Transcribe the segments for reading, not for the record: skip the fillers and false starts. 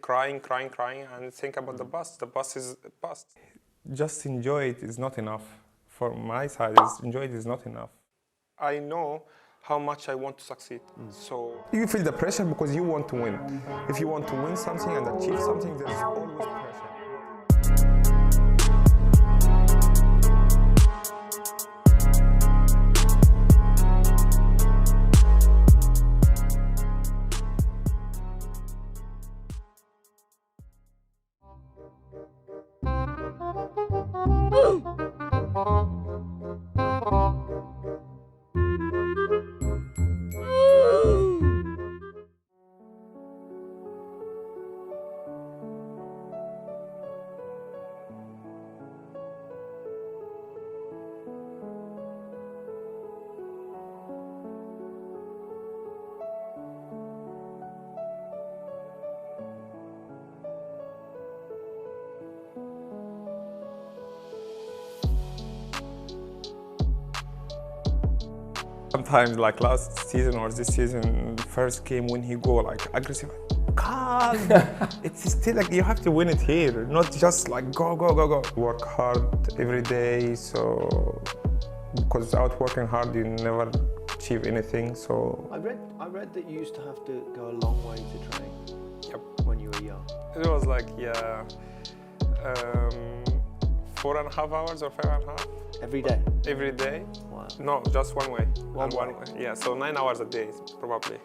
crying, and think about the bus. The bus is a bus. Just enjoy it is not enough. For my side, enjoy it is not enough. I know how much I want to succeed. So you feel the pressure because you want to win. If you want to win something and achieve something, there's always pressure. Sometimes, like last season or this season, first game when he go like aggressive, calm. It's still like you have to win it here, not just like go. Work hard every day, so because without working hard, you never achieve anything. So I read that you used to have to go a long way to train. Yep. When you were young. It was like 4.5 hours or 5.5. Every day? Every day. Wow. No, just one way. One way. Yeah, so 9 hours a day, probably.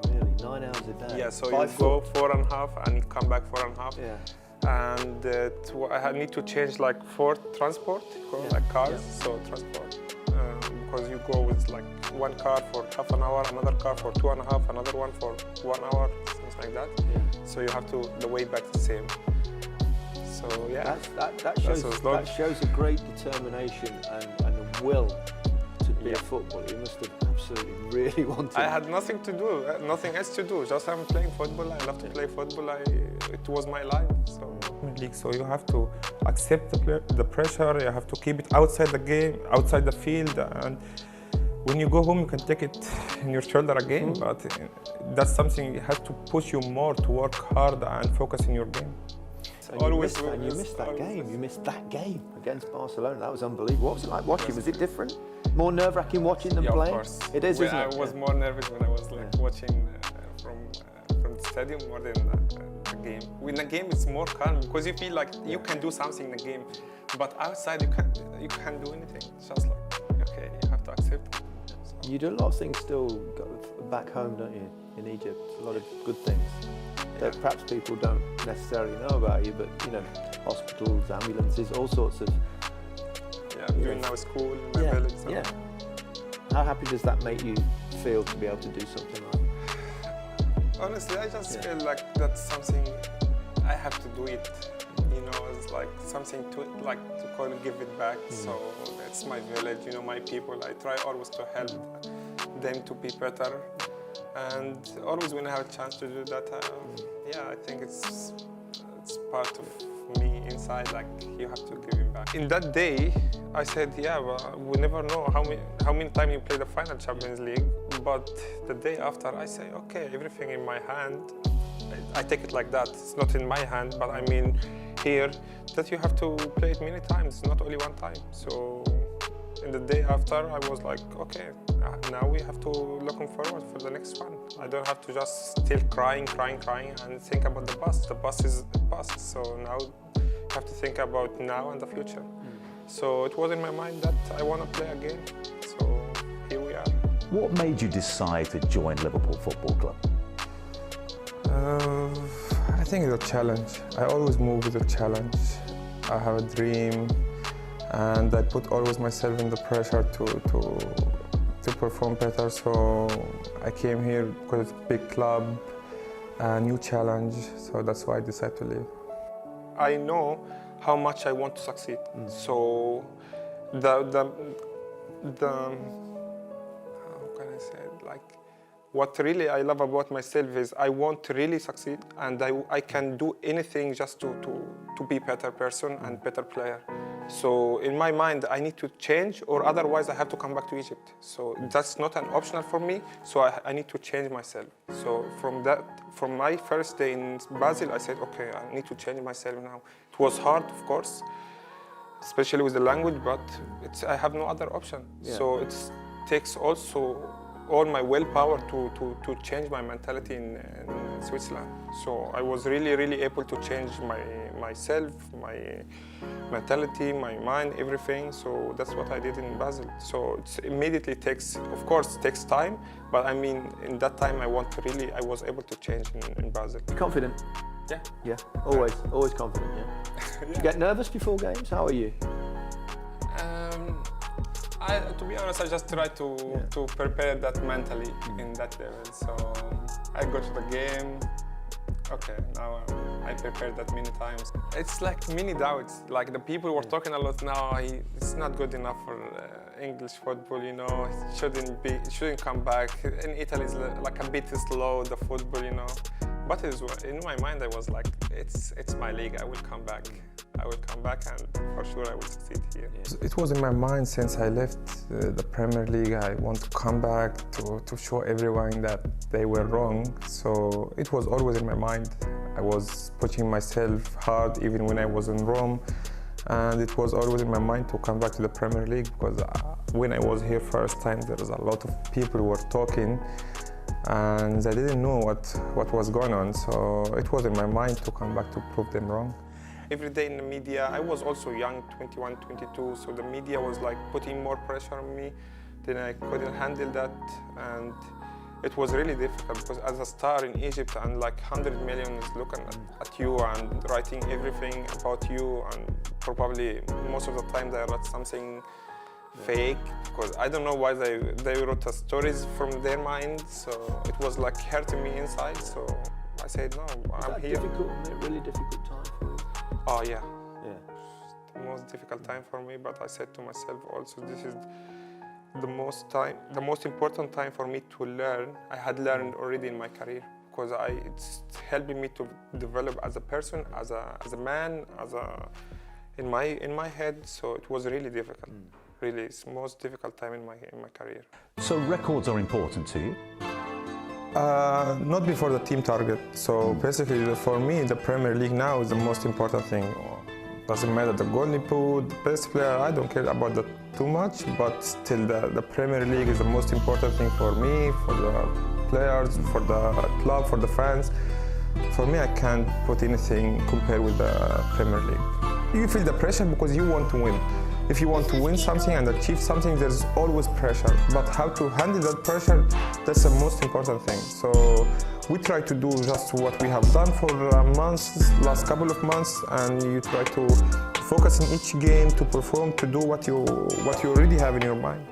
Really? 9 hours a day? Yeah, so you go 4.5 and come back 4.5. Yeah. And I need to change like 4 transport, like cars, Yeah. so transport. Because you go with like one car for half an hour, another car for 2.5, another one for 1 hour, things like that. Yeah. So you have to, the way back the same. So yeah, that shows a great determination and a will to be a footballer. You must have absolutely really wanted. I had nothing to do, nothing else to do. Just I'm playing football. I love to play football. It was my life. So you have to accept the pressure. You have to keep it outside the game, outside the field, and when you go home, you can take it in your shoulder again. But that's something you have to push you more to work hard and focus in your game. You missed that game. You missed that game against Barcelona. That was unbelievable. What was it like watching? Was it different? More nerve-wracking watching than playing? Of course. It is, isn't it? I was more nervous when I was watching from the stadium more than the game. In the game, it's more calm because you feel like you can do something in the game, but outside you can't do anything. It's just like okay, you have to accept it. So. You do a lot of things still back home, don't you? In Egypt, a lot of good things that perhaps people don't necessarily know about you, but you know, hospitals, ambulances, all sorts of. Yeah, I'm doing now school in my village. So. Yeah. How happy does that make you feel to be able to do something like that? Honestly, I just feel like that's something I have to do it. You know, it's like something to give it back. So it's my village, you know, my people. I try always to help them to be better. And always when I have a chance to do that, I think it's part of me inside, like you have to give him back. In that day, I said, but we never know how many times you play the final Champions League, but the day after I say, okay, everything in my hand, I take it like that. It's not in my hand, but I mean here, that you have to play it many times, not only one time. So in the day after, I was like, okay, now we have to looking forward for the next one. I don't have to just still crying and think about the bus. The bus is a bus, so now you have to think about now and the future. So it was in my mind that I want to play again, so here we are. What made you decide to join Liverpool Football Club? I think it's a challenge. I always move with a challenge. I have a dream, and I put always myself in the pressure to perform better. So I came here because it's a big club, a new challenge. So that's why I decided to leave. I know how much I want to succeed. So the how can I say it? Like, what really I love about myself is I want to really succeed, and I can do anything just to be a better person and better player. So in my mind, I need to change, or otherwise I have to come back to Egypt. So that's not an optional for me. So I need to change myself. So from my first day in Basel, I said, okay, I need to change myself now. It was hard, of course, especially with the language, but I have no other option. Yeah. So it takes also all my willpower to change my mentality in Switzerland. So I was really able to change myself, my mentality, my mind, everything. So that's what I did in Basel. So it immediately takes time, but I mean, in that time I was able to change in Basel. Confident? Yeah. Yeah, always confident, yeah. Do you get nervous before games? How are you? To be honest, I just try to prepare that mentally in that level. So I go to the game. Okay, now I prepared that many times. It's like many doubts. Like the people were talking a lot now. It's not good enough for English football. You know, it shouldn't come back. In Italy, it's like a bit slow, the football. You know, but in my mind, I was like, it's my league. I will come back. And for sure I will succeed here. Yeah. It was in my mind since I left the Premier League. I want to come back to show everyone that they were wrong. So it was always in my mind. I was pushing myself hard even when I was in Rome. And it was always in my mind to come back to the Premier League because when I was here first time, there was a lot of people who were talking and I didn't know what was going on. So it was in my mind to come back to prove them wrong. Every day in the media, I was also young, 21, 22, so the media was like putting more pressure on me. Then I couldn't handle that, and it was really difficult because as a star in Egypt and like 100 million is looking at you and writing everything about you, and probably most of the time they wrote something fake because I don't know why they wrote stories from their mind, so it was like hurting me inside. So I said, no, I'm here. Difficult, really difficult time for you? Oh yeah. Yeah. The most difficult time for me, but I said to myself also, this is the most important time for me to learn. I had learned already in my career because it's helping me to develop as a person, as a man, in my head. So it was really difficult. Really, it's the most difficult time in my career. So records are important to you? Not before the team target. So basically, for me, the Premier League now is the most important thing. Doesn't matter the goal you put, the best player. I don't care about that too much, but still, the Premier League is the most important thing for me, for the players, for the club, for the fans. For me, I can't put anything compared with the Premier League. You feel the pressure because you want to win. If you want to win something and achieve something, there's always pressure. But how to handle that pressure, that's the most important thing. So we try to do just what we have done for last couple of months, and you try to focus in each game, to perform, to do what you already have in your mind.